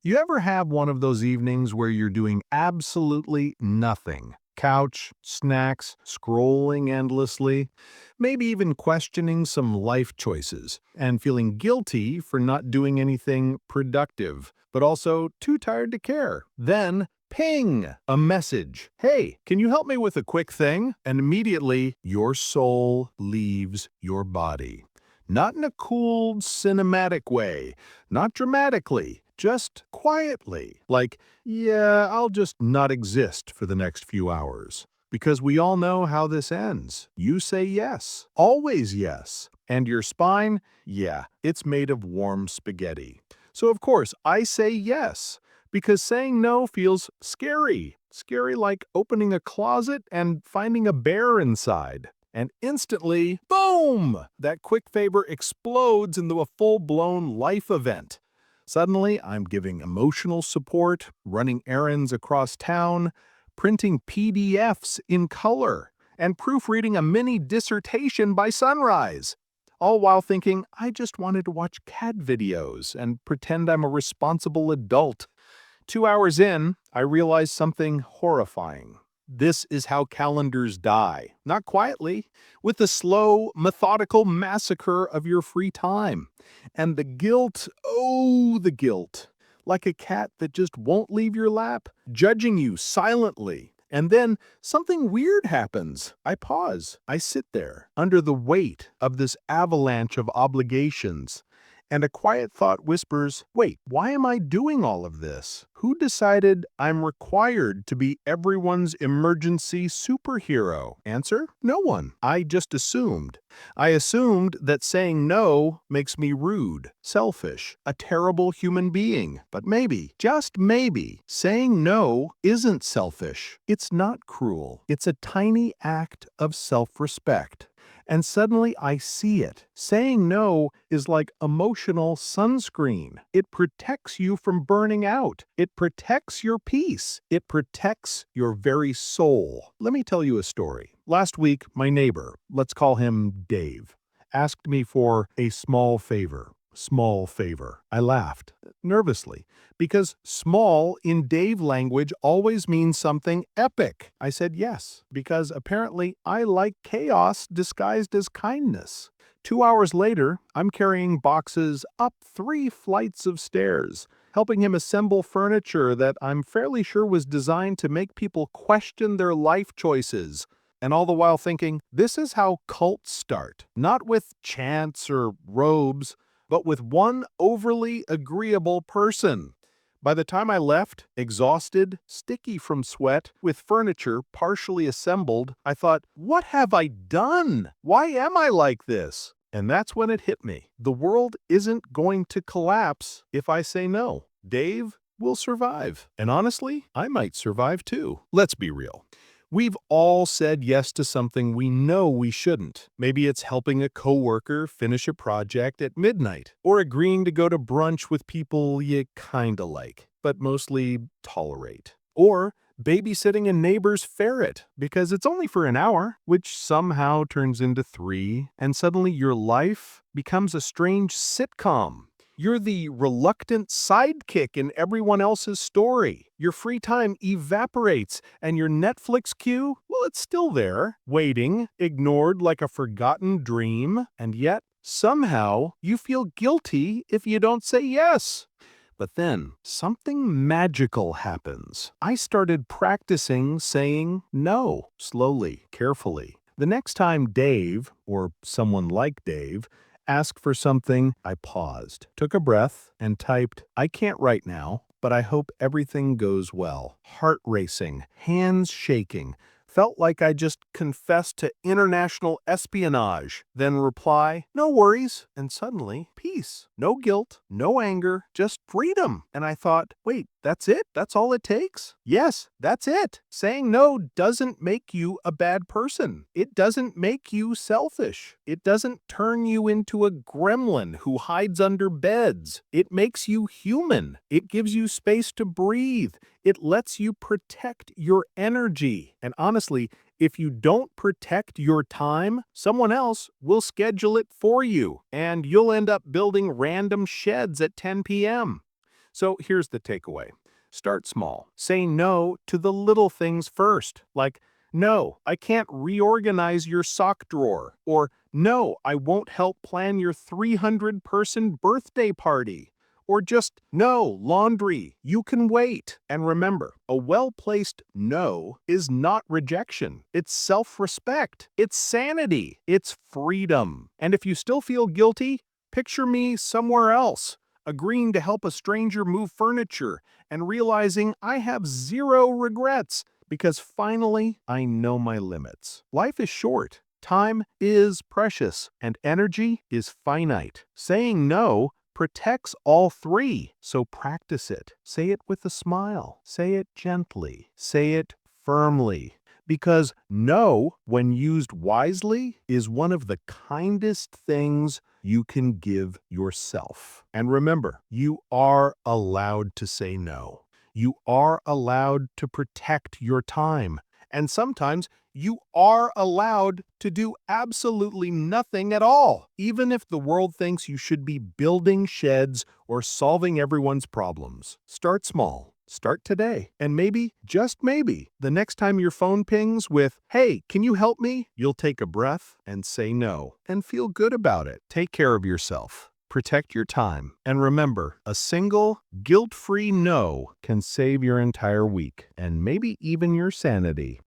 You ever have one of those evenings where you're doing absolutely nothing? Couch, snacks, scrolling endlessly, maybe even questioning some life choices, and feeling guilty for not doing anything productive, but also too tired to care. Then, ping, a message. Hey, can you help me with a quick thing? And immediately, your soul leaves your body. Not in a cool, cinematic way, not dramatically, just quietly. Like, yeah, I'll just not exist for the next few hours. Because we all know how this ends. You say yes, always yes. And your spine, yeah, it's made of warm spaghetti. So, of course, I say yes, because saying no feels scary. Scary like opening a closet and finding a bear inside. And instantly, boom! That quick favor explodes into a full-blown life event. Suddenly, I'm giving emotional support, running errands across town, printing PDFs in color, and proofreading a mini dissertation by sunrise. All while thinking, I just wanted to watch cat videos and pretend I'm a responsible adult. 2 hours in, I realized something horrifying. This is how calendars die. Not quietly, with the slow, methodical massacre of your free time. And the guilt, oh, the guilt. Like a cat that just won't leave your lap, judging you silently. And then something weird happens. I pause. I sit there, under the weight of this avalanche of obligations. And a quiet thought whispers, wait, why am I doing all of this? Who decided I'm required to be everyone's emergency superhero? Answer, no one. I just assumed. I assumed that saying no makes me rude, selfish, a terrible human being. But maybe, just maybe, saying no isn't selfish. It's not cruel. It's a tiny act of self-respect. And suddenly I see it. Saying no is like emotional sunscreen. It protects you from burning out. It protects your peace. It protects your very soul. Let me tell you a story. Last week, my neighbor, let's call him Dave, asked me for a small favor. Small favor. I laughed, nervously, because small in Dave language always means something epic. I said yes, because apparently I like chaos disguised as kindness. 2 hours later, I'm carrying boxes up 3 flights of stairs, helping him assemble furniture that I'm fairly sure was designed to make people question their life choices. And all the while thinking, this is how cults start. Not with chants or robes, but with one overly agreeable person. By the time I left, exhausted, sticky from sweat, with furniture partially assembled, I thought, what have I done? Why am I like this? And that's when it hit me. The world isn't going to collapse if I say no. Dave will survive. And honestly, I might survive too. Let's be real. We've all said yes to something we know we shouldn't. Maybe it's helping a coworker finish a project at midnight, or agreeing to go to brunch with people you kinda like, but mostly tolerate. Or babysitting a neighbor's ferret because it's only for an hour, which somehow turns into 3, and suddenly your life becomes a strange sitcom. You're the reluctant sidekick in everyone else's story. Your free time evaporates, and your Netflix queue, well, it's still there, waiting, ignored like a forgotten dream, and yet, somehow, you feel guilty if you don't say yes. But then, something magical happens. I started practicing saying no, slowly, carefully. The next time Dave, or someone like Dave, asked for something, I paused, took a breath, and typed, I can't right now, but I hope everything goes well. Heart racing, hands shaking. Felt like I just confessed to international espionage. Then reply, no worries. And suddenly, peace. No guilt, no anger, just freedom. And I thought, wait, that's it? That's all it takes? Yes, that's it. Saying no doesn't make you a bad person. It doesn't make you selfish. It doesn't turn you into a gremlin who hides under beds. It makes you human. It gives you space to breathe. It lets you protect your energy. And honestly, if you don't protect your time, someone else will schedule it for you, and you'll end up building random sheds at 10 p.m. So here's the takeaway. Start small. Say no to the little things first, like, no, I can't reorganize your sock drawer, or no, I won't help plan your 300-person birthday party. Or just, no, laundry, you can wait. And remember, a well-placed no is not rejection. It's self-respect. It's sanity. It's freedom. And if you still feel guilty, picture me somewhere else, agreeing to help a stranger move furniture and realizing I have zero regrets because finally I know my limits. Life is short. Time is precious and energy is finite. Saying no protects all three, so practice it. Say it with a smile. Say it gently. Say it firmly. Because no, when used wisely, is one of the kindest things you can give yourself. And remember, you are allowed to say no. You are allowed to protect your time. And sometimes you are allowed to do absolutely nothing at all, even if the world thinks you should be building sheds or solving everyone's problems. Start small. Start today. And maybe, just maybe, the next time your phone pings with, "Hey, can you help me?" you'll take a breath and say no, and feel good about it. Take care of yourself. Protect your time. And remember, a single, guilt-free no can save your entire week, and maybe even your sanity.